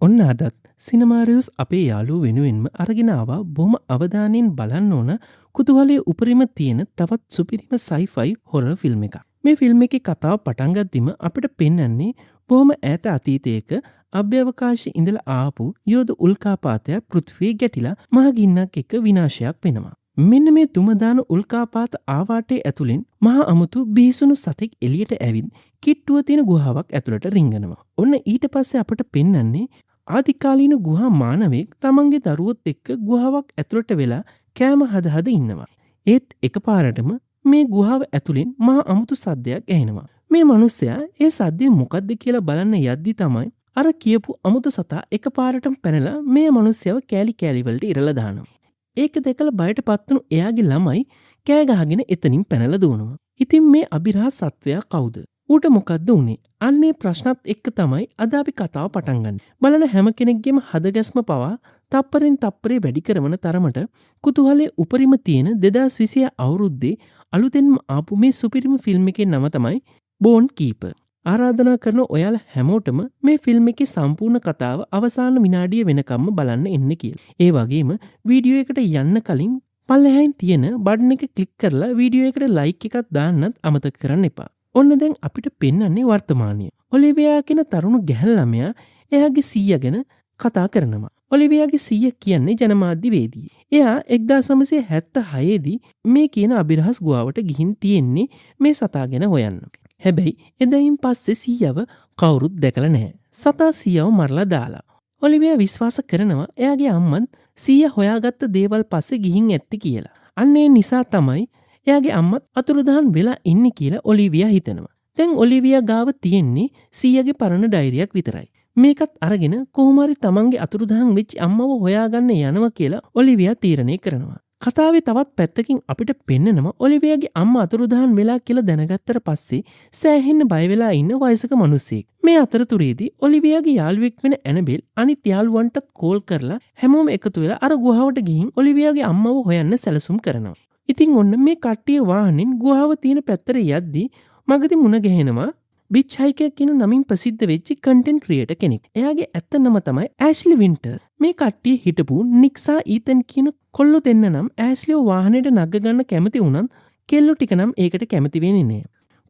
ඔන්න අදත් සිනමාරියස් අපේ යාළුවෝ වෙනුවෙන්ම අරගෙන ආවා බොහොම අවධානයෙන් බලන්න ඕන කුතුහලයේ උපරිම තියෙන තවත් සුපිරිම සයිෆයි හොරර් ෆිල්ම් එකක්. මේ ෆිල්ම් එකේ කතාව පටන් ගද්දිම අපිට පෙන්වන්නේ බොහොම ඈත අතීතයක අභ්‍යවකාශයේ ඉඳලා ආපු යෝධ උල්කාපාතයක් පෘථිවිය ගැටිලා මහ ගින්නක් එක්ක විනාශයක් වෙනවා. මෙන්න මේ දුමදාන උල්කාපාත ආවාටේ ඇතුළෙන් මහා අමුතු බිහිසුණු සතෙක් එළියට ඇවිත් කිට්ටුව තියෙන ගුහාවක් ඇතුළට රිංගනවා. ඔන්න ඊට පස්සේ අපට පෙන්වන්නේ ආදිකාලීන ගුහා මානවෙක් තමන්ගේ දරුවොත් එක්ක ගුහාවක් ඇතුළට වෙලා කෑම හද හද ඉන්නවා. ඒත් එකපාරටම මේ ගුහාව ඇතුළෙන් මහා අමුතු සද්දයක් ඇහෙනවා. මේ මිනිස්සයා ඒ සද්දේ මොකද්ද කියලා බලන්න යද්දි තමයි අර කියපු අමුතු සතා එකපාරටම පැනලා මේ මිනිස්සයව කෑලි කෑලි වලට ඉරලා දානවා. ඒක දැකලා බයටපත් වුණු එයාගේ ළමයි කෑ ගහගෙන එතනින් පැනලා දුවනවා. ඉතින් මේ අබිරහස් සත්වයා කවුද? ඌට මොකද්ද උනේ? අන්නේ ප්‍රශ්නත් එක්ක තමයි අද අපි කතාව පටන් ගන්න. බලන හැම කෙනෙක්ගේම හදගැස්ම පවා තප්පරෙන් තප්පරේ වැඩි කරන තරමට කුතුහලයේ උපරිම තියෙන 2020 අවුරුද්දේ අලුතෙන්ම ආපු මේ සුපිරිම ෆිල්ම් එකේ නම තමයි බෝන් කීපර්. ආරාධනා කරන ඔයාලා හැමෝටම මේ ෆිල්ම් එකේ සම්පූර්ණ කතාව අවසාන විනාඩිය වෙනකම්ම බලන්න එන්න කියලා. ඒ වගේම වීඩියෝ එකට යන්න කලින් පල්ලෙහායින් තියෙන බටන් එක ක්ලික් කරලා වීඩියෝ එකට ලයික් එකක් දාන්නත් අමතක කරන්න එපා. ඔන්න දැන් අපිට පෙන්වන්නේ වර්තමානය. ඔලිවියා කියන තරුණ ගැහැණු ළමයා එයාගේ සීයා ගැන කතා කරනවා. ඔලිවියාගේ සීයා කියන්නේ ජනමාධ්‍යවේදී. එයා 1976 දී මේ කියන අබිරහස් ගුහාවට ගිහින් තියෙන්නේ මේ සතා ගැන හොයන්න. හැබැයි එදායින් පස්සේ සීයව කවුරුත් දැකලා නැහැ. සතා සීයව මරලා දාලා. ඔලිවියා විශ්වාස කරනවා එයාගේ අම්මත් සීයා හොයාගත්ත දේවල් පස්සේ ගිහින් ඇත්ති කියලා. අන්න ඒ නිසා තමයි එයාගේ අම්මත් අතුරුදහන් වෙලා ඉන්නේ කියලා ඔලිවියා හිතනවා. දැන් ඔලිවියා ගාව තියෙන්නේ සීයාගේ පරණ ඩයරියක් විතරයි. මේකත් අරගෙන කොහොම හරි තමන්ගේ අතුරුදහන් වෙච්ච අම්මව හොයාගන්න යනවා කියලා ඔලිවියා තීරණය කරනවා. කතාවේ තවත් පැත්තකින් අපිට පෙන්නනවා ඔලිවියාගේ අම්මා අතුරුදහන් වෙලා කියලා දැනගත්තට පස්සේ සෑහෙන්න බය වෙලා ඉන්න වයසක මිනිස්සෙක්. මේ අතරතුරේදී ඔලිවියාගේ යාළුවෙක් වෙන ඇනබෙල් අනිත් යාළුවන්ටත් කෝල් කරලා හැමෝම එකතු වෙලා අර ගුහාවට ගිහින් ඔලිවියාගේ අම්මව හොයන්න සැලසුම් කරනවා. ඉතින් ඔන්න මේ කට්ටිය වාහනෙන් ගුහාව තියෙන පැත්තට යද්දී මගදී මුණ ගැහෙනවා බිච් හයිකර් කියන නමින් ප්‍රසිද්ධ වෙච්ච කන්ටෙන්ට් ක්‍රියේටර් කෙනෙක්. එයාගේ ඇත්ත නම තමයි ඇෂ්ලි වින්ටර්. මේ කට්ටිය හිටපු නික් සහ ඊතන් කියන කොල්ලෝ දෙන්න නම් ඇෂ්ලිව වාහනේට නග ගන්න කැමති වුණත් කෙල්ලෝ ටික නම් ඒකට කැමති වෙන්නේ නෑ.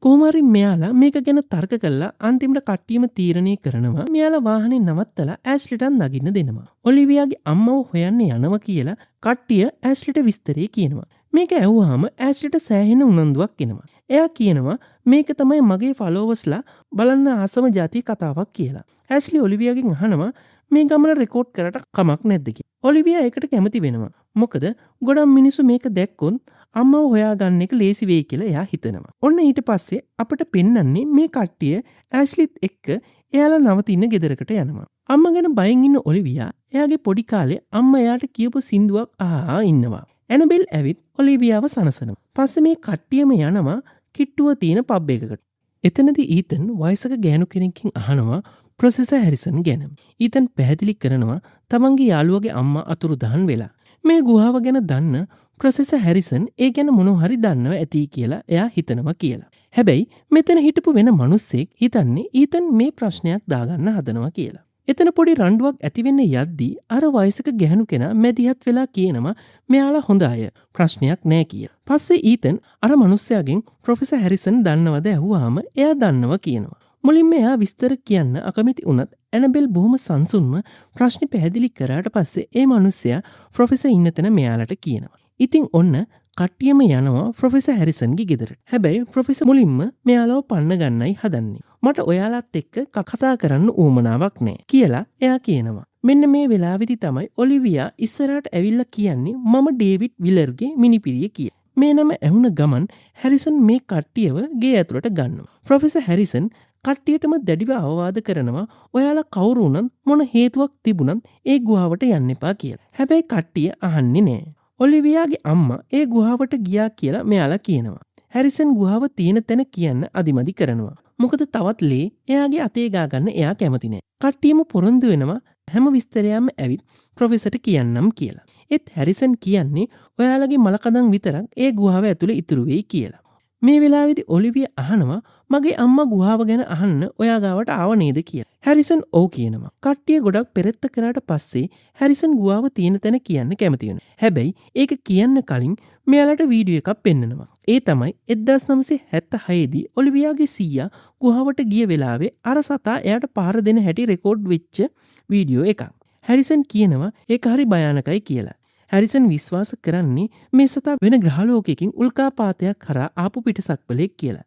කොහොම හරි මෙයාලා මේක ගැන තර්ක කළා අන්තිමට කට්ටියම තීරණය කරනවා මෙයාලා වාහනේ නවත්තලා ඇෂ්ලිට නගින්න දෙනවා. ඔලිවියාගේ අම්මව හොයන්න යනවා කියලා කට්ටිය ඇෂ්ලිට විස්තරේ කියනවා. මේක ඇහුවාම ඇෂ්ලිට සෑහෙන උනන්දුවක් එනවා. එයා කියනවා මේක තමයි මගේ ෆලෝවර්ස්ලා බලන්න ආසම જાති කතාවක් කියලා. ඇෂ්ලි ඔලිවියාගෙන් අහනවා මේ ගමන රෙකෝඩ් කරට කමක් නැද්ද කියලා. ඔලිවියා ඒකට කැමති වෙනවා. මොකද ගොඩක් මිනිස්සු මේක දැක්කොත් අම්මව හොයාගන්න එක ලේසි වෙයි කියලා එයා හිතනවා. ඔන්න ඊට පස්සේ අපිට පෙන්වන්නේ මේ කට්ටිය ඇෂ්ලිත් එක්ක එයාලා නවතින ගෙදරකට යනවා. අම්මා ගැන බයෙන් ඉන්න ඔලිවියා එයාගේ පොඩි කාලේ අම්මා එයාට කියපු සින්දුවක් අහා ඉන්නවා. ඇනබෙල් ඇවිත් ඔලිවියාව සනසනවා. පස්සේ මේ කට්ටියම යනවා කිට්ටුව තියෙන පබ් එකකට. එතනදී ඊතන් වයසක ගෑනු කෙනෙක්ගෙන් අහනවා ප්‍රොෆෙසර් හැරිසන් ගැන. ඊතන් පැහැදිලි කරනවා තමන්ගේ යාළුවගේ අම්මා අතුරුදහන් වෙලා. මේ ගුහාව ගැන දන්න ප්‍රොෆෙසර් හැරිසන් ඒ ගැන මොනවා හරි දන්නව ඇති කියලා එයා හිතනවා කියලා. හැබැයි මෙතන හිටපු වෙන මිනිස්සෙක් හිතන්නේ ඊතන් මේ ප්‍රශ්නයක් දාගන්න හදනවා කියලා. එතන පොඩි රණ්ඩුවක් ඇති වෙන්න යද්දී අර වයසක ගැහණු කෙනා මැදිහත් වෙලා කියනවා මෙයාලා හොඳ අය ප්‍රශ්නයක් නෑ කියලා. පස්සේ ඊතන් අර මිනිස්සයාගෙන් ප්‍රොෆෙසර් හැරිසන් දන්නවද ඇහුවාම එයා දන්නවා කියනවා. මුලින්ම එයා විස්තර කියන්න අකමැති වුණත් ඇනබෙල් බොහොම සංසුන්ව ප්‍රශ්නේ පැහැදිලි කරාට පස්සේ ඒ මිනිස්සයා ප්‍රොෆෙසර් ඉන්න තැන මෙයාලට කියනවා. ඉතින් ඔන්න කට්ටියම යනවා ප්‍රොෆෙසර් හැරිසන්ගේ ගෙදරට. හැබැයි ප්‍රොෆෙසර් මුලින්ම මෙයාලව පන්න ගන්නයි හදන්නේ. මට ඔයාලත් එක්ක කතා කරන්න ඌමනාවක් නෑ කියලා එයා කියනවා. මෙන්න මේ වෙලාවෙදි තමයි ඔලිවියා ඉස්සරහට ඇවිල්ලා කියන්නේ මම ඩේවිඩ් විලර්ගේ මිනිපිරිය කියලා. මේ නම ඇහුණ ගමන් හැරිසන් මේ කට්ටියව ගේ ඇතුළට ගන්නවා. ප්‍රොෆෙසර් හැරිසන් කට්ටියටම දැඩිව අවවාද කරනවා ඔයාලා කවුරු වුණත් මොන හේතුවක් තිබුණත් ඒ ගුහාවට යන්න එපා කියලා. හැබැයි කට්ටිය අහන්නේ නෑ. ඔලිවියාගේ අම්මා ඒ ගුහාවට ගියා කියලා මෙයාලා කියනවා. හැරිසන් ගුහාව තියෙන තැන කියන්න අදිමදි කරනවා. මොකද තවත් ලේ එයාගේ අතේ ගා ගන්න එයා කැමති නෑ. කට්ටියම පොරොන්දු වෙනවා හැම විස්තරයක්ම ඇවිත් ප්‍රොෆෙසර්ට කියන්නම් කියලා. ඒත් හැරිසන් කියන්නේ ඔයාලගේ මලකඳන් විතරක් ඒ ගුහාව ඇතුලේ ඉතුරු වෙයි කියලා. මේ වෙලාවේදී ඔලිවියා අහනවා මගේ අම්මා ගුහාව ගැන අහන්න ඔයා ගාවට ආව නේද කියලා. හැරිසන් ඔව් කියනවා. කට්ටිය ගොඩක් පෙරත්ත කරාට පස්සේ හැරිසන් ගුහාව තියෙන තැන කියන්න කැමති වෙනවා. හැබැයි ඒක කියන්න කලින් මෙයාලට වීඩියෝ එකක් පෙන්නනවා. ඒ තමයි 1976 දී ඔලිවියාගේ සීයා ගුහාවට ගිය වෙලාවේ අර සතා එයාට පාර දෙන හැටි රෙකෝඩ් වෙච්ච වීඩියෝ එකක්. හැරිසන් කියනවා ඒක හරි භයානකයි කියලා. හැරිසන් විශ්වාස කරන්නේ මේ සතා වෙන ග්‍රහලෝකයකින් උල්කාපාතයක් කරා ආපු පිටසක්වලෙක් කියලා.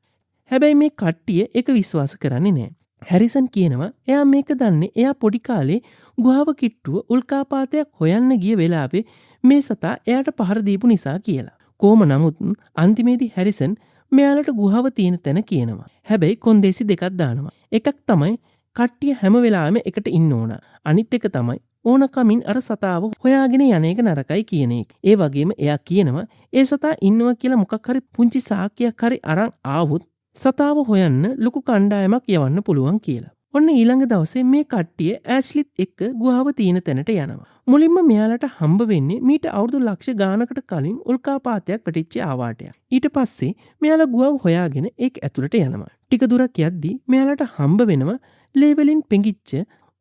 හැබැයි මේ කට්ටිය ඒක විශ්වාස කරන්නේ නැහැ. හැරිසන් කියනවා එයා මේක දන්නේ එයා පොඩි කාලේ ගුහාව කිට්ටුව උල්කාපාතයක් හොයන්න ගිය වෙලාවේ මේ සතා එයාට පහර දීපු නිසා කියලා. කොහොම නමුත් අන්තිමේදී හැරිසන් මෙයාලට ගුහාව තියෙන තැන කියනවා. හැබැයි කොන්දේසි දෙකක් දානවා. එකක් තමයි කට්ටිය හැම වෙලාවෙම එකට ඉන්න ඕන. අනිත් එක තමයි ඕනකමින් අර සතාව හොයාගෙන යන එක නරකයි කියන එක. ඒ වගේම එයා කියනවා ඒ සතා ඉන්නවා කියලා මොකක් හරි පුංචි සාක්කියක් හරි අරන් ආවොත් සතාව හොයන්න ලොකු කණ්ඩායමක් යවන්න පුළුවන් කියලා. ඔන්න ඊළඟ දවසේ මේ කට්ටිය ඇෂ්ලිත් එක්ක ගුහාව තියෙන තැනට යනවා. මුලින්ම මෙයාලට හම්බ වෙන්නේ මීට අවුරුදු ලක්ෂ ගානකට කලින් උල්කාපාතයක් වැටිච්ච ආවාටයක්. ඊට පස්සේ මෙයාලා ගුහාව හොයාගෙන ඒක ඇතුළට යනවා. ටික දුරක් යද්දී මෙයාලට හම්බ වෙනවා ලේ වලින් පෙඟිච්ච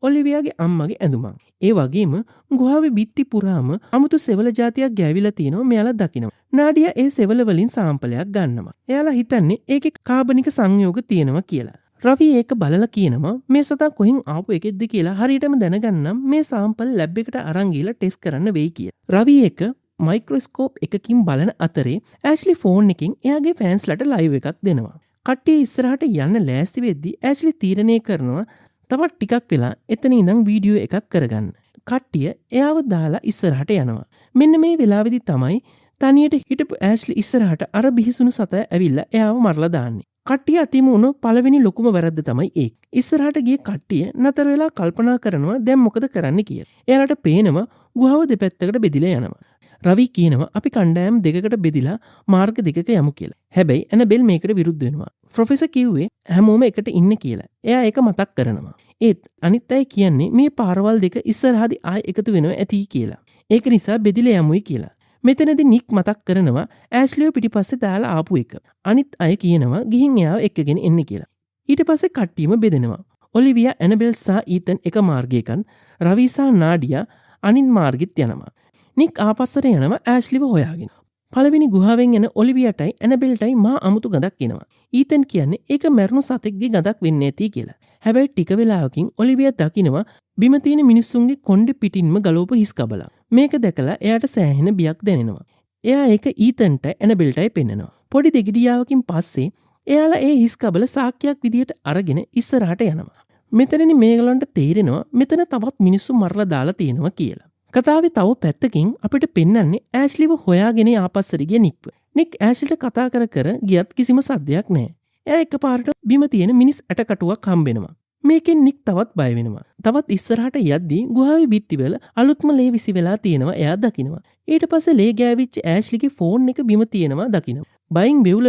ඔලිවියාගේ අම්මගේ ඇඳුමක්. ඒ වගේම ගුහාවේ බිත්ති පුරාම අමුතු සෙවල జాතියක් ගෑවිලා තියෙනවා මෙයාලා දකිනවා. නාඩියා ඒ සෙවල වලින් සාම්පලයක් ගන්නවා. එයාලා හිතන්නේ ඒකේ කාබනික සංයෝග තියෙනවා කියලා. රවි ඒක බලලා කියනවා මේ සතා කොහෙන් ආපු එකෙක්ද කියලා හරියටම දැනගන්නම් මේ සාම්පල් ලැබ් එකට අරන් ගිහලා ටෙස්ට් කරන්න වෙයි කියලා. රවි ඒක මයික්‍රොස්කෝප් එකකින් බලන අතරේ ඇෂ්ලි ෆෝන් එකකින් එයාගේ ෆෑන්ස්ලට ලයිව් එකක් දෙනවා. කට්ටිය ඉස්සරහට යන්න ලෑස්ති වෙද්දී ඇෂ්ලි තීරණය කරනවා තවත් ටිකක් වෙලා එතන ඉඳන් වීඩියෝ එකක් කරගන්න. කට්ටිය එයාව දාලා ඉස්සරහට යනවා. මෙන්න මේ වෙලාවේදී තමයි තනියට හිටපු ඇෂ්ලි ඉස්සරහට අර බිහිසුණු සතා ඇවිල්ලා එයාව මරලා දාන්නේ. කට්ටිය අතිම වුණු පළවෙනි ලොකුම වැරද්ද තමයි ඒක. ඉස්සරහට ගිය කට්ටිය නතර වෙලා කල්පනා කරනවා දැන් මොකද කරන්න කියලා. එයාලට පේනවා ගුහාව දෙපැත්තකට බෙදිලා යනවා. රවි කියනවා අපි කණ්ඩායම් දෙකකට බෙදිලා මාර්ග දෙකක යමු කියලා. හැබැයි ඇනබෙල් මේකට විරුද්ධ වෙනවා. ප්‍රොෆෙසර් කිව්වේ හැමෝම එකට ඉන්න කියලා. එයා ඒක මතක් කරනවා. ඒත් අනිත් අය කියන්නේ මේ පාරවල් දෙක ඉස්සරහදී ආයෙ එකතු වෙනවා ඇති කියලා. ඒක නිසා බෙදිලා යමුයි කියලා. මෙතනදී නික් මතක් කරනවා ඇෂ්ලිව පිටිපස්සේ දාලා ආපු එක. අනිත් අය කියනවා ගිහින් එයාව එක්කගෙන එන්න කියලා. ඊට පස්සේ කට්ටියම බෙදෙනවා. ඔලිවියා ඇනබෙල් සහ ඊතන් එක මාර්ගයකින් රවි සහ නාඩියා අනිත් මාර්ගෙත් යනවා. නික් ආපස්සට යනවා ඇෂ්ලිව හොයාගෙන. පළවෙනි ගුහාවෙන් එන ඔලිවියාටයි ඇනබෙල්ටයි මහා අමුතු ගඳක් එනවා. ඊතන් කියන්නේ ඒක මැරුණු සතෙක්ගේ ගඳක් වෙන්නේ නැති කියලා. හැබැයි ටික වෙලාවකින් ඔලිවියා දකිනවා බිම තියෙන මිනිස්සුන්ගේ කොණ්ඩෙ පිටින්ම ගලවපු හිස් කබලක්. මේක දැකලා එයාට සෑහෙන බියක් දැනෙනවා. එයා ඒක ඊතන්ට ඇනබෙල්ටයි පෙන්නනවා. පොඩි දෙගිඩියාවකින් පස්සේ එයාලා ඒ හිස් කබල සාක්කියක් විදියට අරගෙන ඉස්සරහට යනවා. මෙතනදි මේගොල්ලන්ට තේරෙනවා මෙතන තවත් මිනිස්සු මරලා දාලා තියෙනවා කියලා. කතාවේ තව පැත්තකින් අපිට පෙන්වන්නේ ඇෂ්ලිව හොයාගෙන ආපස්සට ගිය නික්ව. නික් ඇෂ්ලිට කතා කර කර ගියත් කිසිම සද්දයක් නැහැ. එයා එකපාරට බිම තියෙන මිනිස් ඇටකටුවක් හම්බෙනවා. මේකෙන් නික් තවත් බය වෙනවා. තවත් ඉස්සරහට යද්දී ගුහාවේ බිත්තිවල අලුත්ම ලේ විසි වෙලා තියෙනවා එයා දකිනවා. ඊට පස්සේ ලේ ගෑවිච්ච ඇෂ්ලිගේ ෆෝන් එක බිම තියෙනවා දකිනවා. බයින් වෙවුල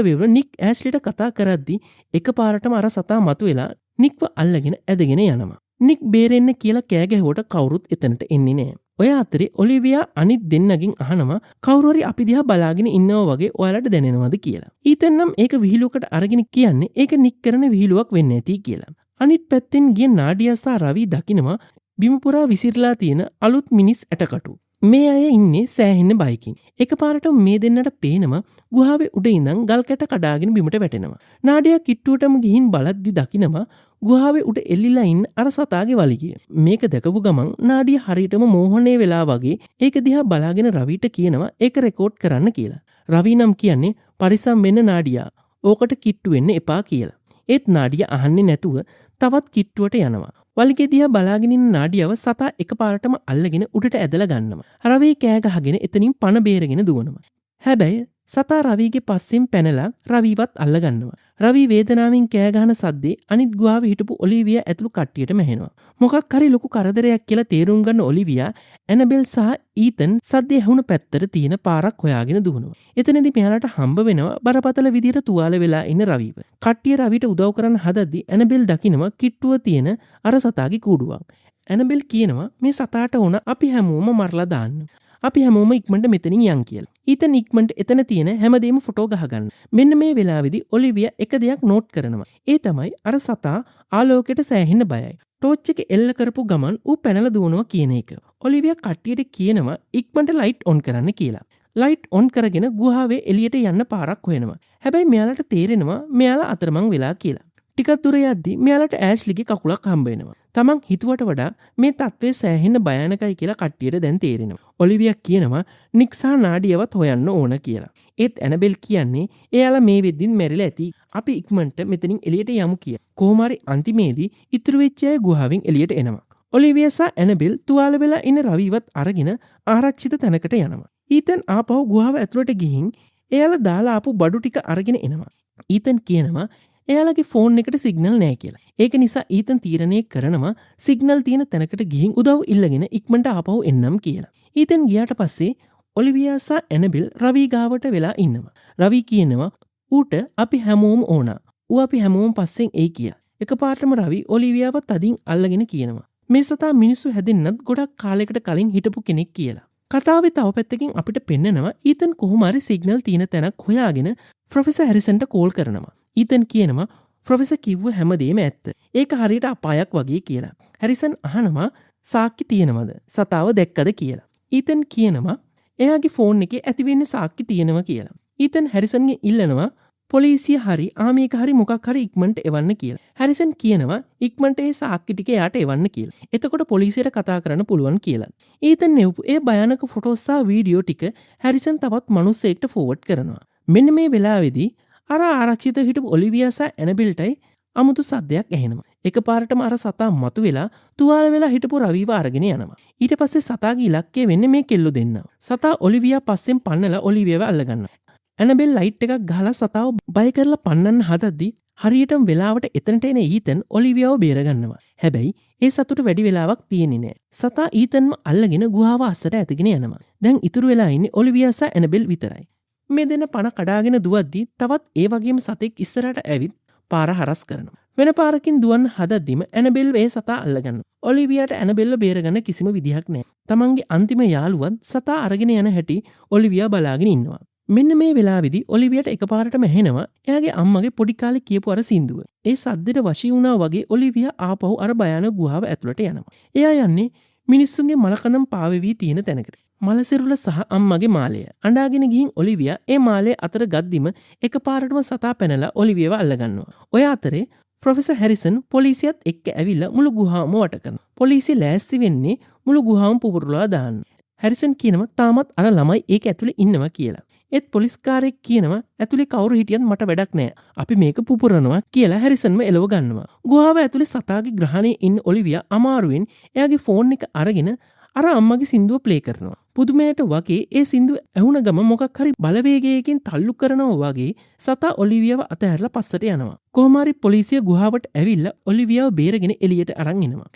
ඇෂ්ලිට කතා කරද්දී එකපාරටම අර සතා මතුවෙලා නික්ව අල්ලගෙන ඇදගෙන යනවා. නික් බේරෙන්න කියලා කෑ ගැහුවට කවුරුත් එතනට එන්නේ නැහැ. ඔය අතරේ ඔලිවියා අනිත් දෙන්නගෙන් අහනවා කවුරු හරි අපි දිහා බලාගෙන ඉන්නවා වගේ ඔයාලට දැනෙනවද කියලා. ඊතන් නම් ඒක විහිළුවකට අරගෙන කියන්නේ ඒක නික් කරන විහිළුවක් වෙන්නේ නැති කියලා. අනිත් පැත්තෙන් ගිය නාඩියා සහ රවි දකිනවා බිම පුරා විසිරලා තියෙන අලුත් මිනිස් ඇටකටු. මේ අය ඉන්නේ සෑහෙන බයකින්. එකපාරටම මේ දෙන්නට පේනවා ගුහාවේ උඩ ඉඳන් ගල් කැට කඩාගෙන බිමට වැටෙනවා. නාඩියා කිට්ටුවටම ගිහින් බලද්දි දකිනවා ගුහාවේ උඩ එල්ලිලා ඉන්න අර සතාගේ වලිගය. මේක දැකපු ගමන් නාඩියා හරියටම මෝහණය වෙලා වගේ ඒක දිහා බලාගෙන රවිට කියනවා ඒක රෙකෝඩ් කරන්න කියලා. රවි නම් කියන්නේ පරිස්සම් වෙන්න නාඩියා. ඕකට කිට්ටු වෙන්න එපා කියලා. ඒත් නාඩියා අහන්නේ නැතුව තවත් කිට්ටුවට යනවා. වලිගේ දිහා බලාගෙන ඉන්න නාඩියව සතා එකපාරටම අල්ලගෙන උඩට ඇදලා ගන්නවා. රවි කෑ ගහගෙන එතනින් පණ බේරගෙන දුවනවා. හැබැයි සතා රවිගේ පස්සෙන් පැනලා රවිවත් අල්ලගන්නවා. රවි වේදනාවෙන් කෑ ගහන සද්දේ අනිත් ගුහාවේ හිටපු ඔලිවියා ඇතුළු කට්ටියටම ඇහෙනවා. මොකක් හරි ලොකු කරදරයක් කියලා තේරුම් ගන්න ඔලිවියා ඇනබෙල් සහ ඊතන් සද්දේ ඇහුණු පැත්තට තියෙන පාරක් හොයාගෙන දුවනවා. එතනදී මෙයාලට හම්බ වෙනවා බරපතල විදියට තුවාල වෙලා ඉන්න රවිව. කට්ටිය රවිට උදව් කරන්න හදද්දී ඇනබෙල් දකිනවා කිට්ටුව තියෙන අර සතාගේ කූඩුවක්. ඇනබෙල් කියනවා මේ සතාට උන අපි හැමෝම මරලා දාන්න. අපි හැමෝම ඉක්මනට මෙතනින් යන් කියලා. ඊතන් ඉක්මනට එතන තියෙන හැමදේම ෆොටෝ ගහගන්න. මෙන්න මේ වෙලාවේදී ඔලිවියා එක දෙයක් නෝට් කරනවා. ඒ තමයි අර සතා ආලෝකයට සෑහෙන්න බයයි. ටෝච් එක එල්ල කරපු ගමන් ඌ පැනලා දුවනවා කියන එක. ඔලිවියා කට්ටියට කියනවා ඉක්මනට ලයිට් ඔන් කරන්න කියලා. ලයිට් ඔන් කරගෙන ගුහාවේ එළියට යන්න පාරක් හොයනවා. හැබැයි මෙයාලට තේරෙනවා මෙයාලා අතරමං වෙලා කියලා. ටිකක් දුර යද්දි මෙයාලට ඇෂ්ලිගේ කකුලක් හම්බ වෙනවා. තමන් හිතුවට වඩා මේ තත්ත්වය සෑහෙන්න භයානකයි කියලා කට්ටියට දැන් තේරෙනවා. ඔලිවියා කියනවා නික්සා නාඩියවත් හොයන්න ඕන කියලා. ඒත් ඇනබෙල් කියන්නේ එයාලා මේ වෙද්දින් මැරිලා ඇති. අපි ඉක්මනට මෙතනින් එළියට යමු කියලා. කොහොම හරි අන්තිමේදී ඉතුරු වෙච්ච අය ගුහාවෙන් එළියට එනවා. ඔලිවියා සහ ඇනබෙල් තුවාල වෙලා ඉන්න රවිවත් අරගෙන ආරක්ෂිත තැනකට යනවා. ඊතන් ආපහු ගුහාව ඇතුළට ගිහින් එයාලා දාලා ආපු බඩු ටික අරගෙන එනවා. ඊතන් කියනවා එයාලගේ ෆෝන් එකට සිග්නල් නෑ කියලා. ඒක නිසා ඊතන් තීරණය කරනවා සිග්නල් තියෙන තැනකට ගිහින් උදව් ඉල්ලගෙන ඉක්මනට ආපහු එන්නම් කියලා. ඊතන් ගියාට පස්සේ ඔලිවියා සහ ඇනබෙල් රවි ගාවට වෙලා ඉන්නවා. රවි කියනවා ඌට අපි හැමෝම ඕන. ඌ අපි හැමෝම පස්සෙන් එයි කියලා. එකපාරටම රවි ඔලිවියාව තදින් අල්ලගෙන කියනවා මේ සතා මිනිස්සු හැදෙන්නත් ගොඩක් කාලයකට කලින් හිටපු කෙනෙක් කියලා. කතාවේ තව පැත්තකින් අපිට පෙන්නනවා ඊතන් කොහොම හරි සිග්නල් තියෙන තැනක් හොයාගෙන ප්‍රොෆෙසර් හැරිසන්ට කෝල් කරනවා. ඊතන් කියනවා ප්‍රොෆෙසර් කිව්ව හැමදේම ඇත්ත. ඒක හරියට අපායක් වගේ කියලා. හැරිසන් අහනවා සාක්ෂි තියෙනවද? සතාව දැක්කද කියලා. ඊතන් කියනවා එයාගේ ෆෝන් එකේ ඇතිවෙන්නේ සාක්ෂි තියෙනවා කියලා. ඊතන් හැරිසන්ගෙන් ඉල්ලනවා පොලිසිය හරි ආමේක හරි මොකක් හරි ඉක්මනට එවන්න කියලා. හැරිසන් කියනවා ඉක්මනට ඒ සාක්ෂි ටික එයාට එවන්න කියලා. එතකොට පොලිසියට කතා කරන්න පුළුවන් කියලා. ඊතන් නෙව්පු ඒ භයානක ෆොටෝස් සහ වීඩියෝ ටික හැරිසන් තවත් මිනිස්සෙක්ට ෆෝවර්ඩ් කරනවා. මෙන්න මේ වෙලාවේදී අර ආරක්ෂිත හිටපු ඔලිවියා සහ ඇනබෙල්ටයි අමුතු සද්දයක් ඇහෙනවා. එකපාරටම අර සතා මතුවෙලා තුවාල වෙලා හිටපු රවිව අරගෙන යනවා. ඊට පස්සේ සතාගේ ඉලක්කය වෙන්නේ මේ කෙල්ලෝ දෙන්නා. සතා ඔලිවියා පස්සෙන් පන්නලා ඔලිවියාව අල්ලගන්නවා. ඇනබෙල් ලයිට් එකක් ගහලා සතාව බය කරලා පන්නන්න හදද්දි හරියටම වෙලාවට එතනට එන ඊතන් ඔලිවියාව බේරගන්නවා. හැබැයි ඒ සතුට වැඩි වෙලාවක් තියෙන්නේ නැහැ. සතා ඊතන්ම අල්ලගෙන ගුහාව අස්සට ඇදගෙන යනවා. දැන් ඉතුරු වෙලා ඉන්නේ ඔලිවියා සහ ඇනබෙල් විතරයි. මේ දෙන පණ කඩාගෙන දුවද්දි තවත් ඒ වගේම සතෙක් ඉස්සරහට ඇවිත් පාර හරස් කරනවා. වෙන පාරකින් දුවන්න හදද්දිම ඇනබෙල් ඒ සතා අල්ලගන්නවා. ඔලිවියාට ඇනබෙල්ව බේරගන්න කිසිම විදිහක් නැහැ. තමන්ගේ අන්තිම යාළුවත් සතා අරගෙන යන හැටි ඔලිවියා බලාගෙන ඉන්නවා. මෙන්න මේ වෙලාවේදී ඔලිවියාට එකපාරටම ඇහෙනවා එයාගේ අම්මගේ පොඩි කාලේ කියපු අර සින්දුව. ඒ සද්දෙට වශී වුණා වගේ ඔලිවියා ආපහු අර භයානක ගුහාව ඇතුළට යනවා. එයා යන්නේ මිනිස්සුන්ගේ මලකඳම් පාවෙවි තියෙන තැනකට. මලසිරුල සහ අම්මගේ මාලය. අඬාගෙන ගිහින් ඔලිවියා ඒ මාලය අතර ගද්දිම එකපාරටම සතා පැනලා ඔලිවියාව අල්ලගන්නවා. ඔය අතරේ ප්‍රොෆෙසර් හැරිසන් පොලිසියත් එක්ක ඇවිල්ලා මුළු ගුහාවම වට කරනවා. පොලිසිය ලෑස්ති වෙන්නේ මුළු ගුහාවම පුපුරලා දාන්න. හැරිසන් කියනවා තාමත් අර ළමයි ඒක ඇතුලේ ඉන්නවා කියලා. ඒත් පොලිස්කාරයෙක් කියනවා ඇතුලේ කවුරු හිටියත් මට වැඩක් නැහැ. අපි මේක පුපුරනවා කියලා හැරිසන්ව එලව ගන්නවා. ගුහාව ඇතුලේ සතාගේ ග්‍රහණයේ ඉන්න ඔලිවියා අමාරුවෙන් එයාගේ ෆෝන් එක අරගෙන අර අම්මගේ සින්දුව ප්ලේ කරනවා. පුදුමයට වගේ ඒ සින්දුව ඇහුණ ගම මොකක් හරි බලවේගයකින් තල්ලු කරනවා වගේ සතා ඔලිවියාව අතහැරලා පස්සට යනවා. කොහොම හරි පොලිසිය ගුහාවට ඇවිල්ලා ඔලිවියාව බේරගෙන එළියට අරන් එනවා.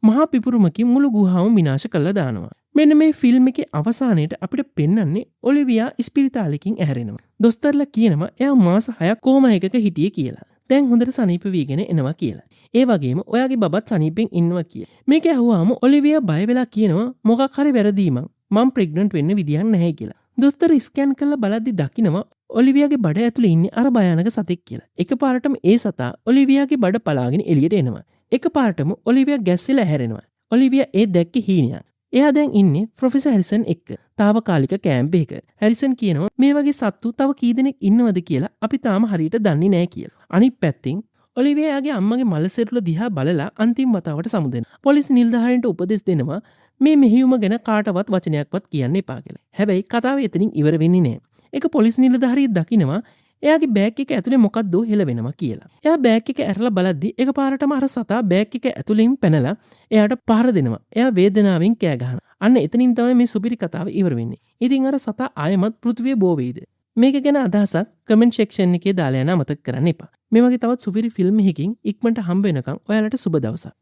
මහා පිපුරුමකින් මුළු ගුහාවම විනාශ කරලා දානවා. මෙන්න මේ ෆිල්ම් එකේ අවසානයේට අපිට පෙන්වන්නේ ඔලිවියා ඉස්පිරිතාලෙකින් ඇහැරෙනවා. දොස්තරලා කියනවා එයා මාස 6ක් කොහොම එකක හිටියේ කියලා. දැන් හොඳට සනීප වීගෙන එනවා කියලා. ඒ වගේම ඔයාගේ බබත් සනීපෙන් ඉන්නවා කියලා. මේක ඇහුවාම ඔලිවියා බය වෙලා කියනවා මොකක් හරි වැරදීමක්. මම ප්‍රෙග්නන්ට් වෙන්න විදියක් නැහැ කියලා. දොස්තර ස්කෑන් කරලා බලද්දි දකිනවා ඔලිවියාගේ බඩ ඇතුලේ ඉන්නේ අර භයානක සතෙක් කියලා. එකපාරටම ඒ සතා ඔලිවියාගේ බඩ පලාගෙන එළියට එනවා. එකපාරටම ඔලිවියා ගැස්සෙලා හැරෙනවා. ඔලිවියා ඒ දැක්කේ හීනයක්. එයා දැන් ඉන්නේ ප්‍රොෆෙසර් හැරිසන් එක්ක. තාවකාලික කැම්ප් එකක. හැරිසන් කියනවා මේ වගේ සත්තු තව කී දෙනෙක් ඉන්නවද කියලා අපි තාම හරියට දන්නේ නැහැ කියලා. අනිත් පැත්තෙන් ඔලිවියාගේ අම්මගේ මලසෙරුල දිහා බලලා අන්තිම වතාවට සමුදෙනවා. පොලිස් නිලධාරීන්ට උපදෙස් දෙනවා මේ මෙහෙයුම ගැන කාටවත් වචනයක්වත් කියන්න එපා කියලා. හැබැයි කතාව එතනින් ඉවර වෙන්නේ නැහැ. ඒක පොලිස් නිලධාරියෙක් දකිනවා එයාගේ බෑග් එක ඇතුලේ මොකක්ද හෙලවෙනවා කියලා. එයා බෑග් එක ඇරලා බලද්දි එකපාරටම අර සතා බෑග් එක ඇතුලෙන් පැනලා එයාට පහර දෙනවා. එයා වේදනාවෙන් කෑ ගහනවා. අන්න එතනින් තමයි මේ සුපිරි කතාව ඉවර වෙන්නේ. ඉතින් අර සතා ආයමත් පෘථිවිය බෝ වෙයිද? මේක ගැන අදහසක් කමෙන්ට් සෙක්ෂන් එකේ දාලා යන්න අමතක කරන්න එපා. මේ වගේ තවත් සුපිරි ෆිල්ම් එකකින් ඉක්මනට හම්බ වෙනකන් ඔයාලට සුබ දවසක්.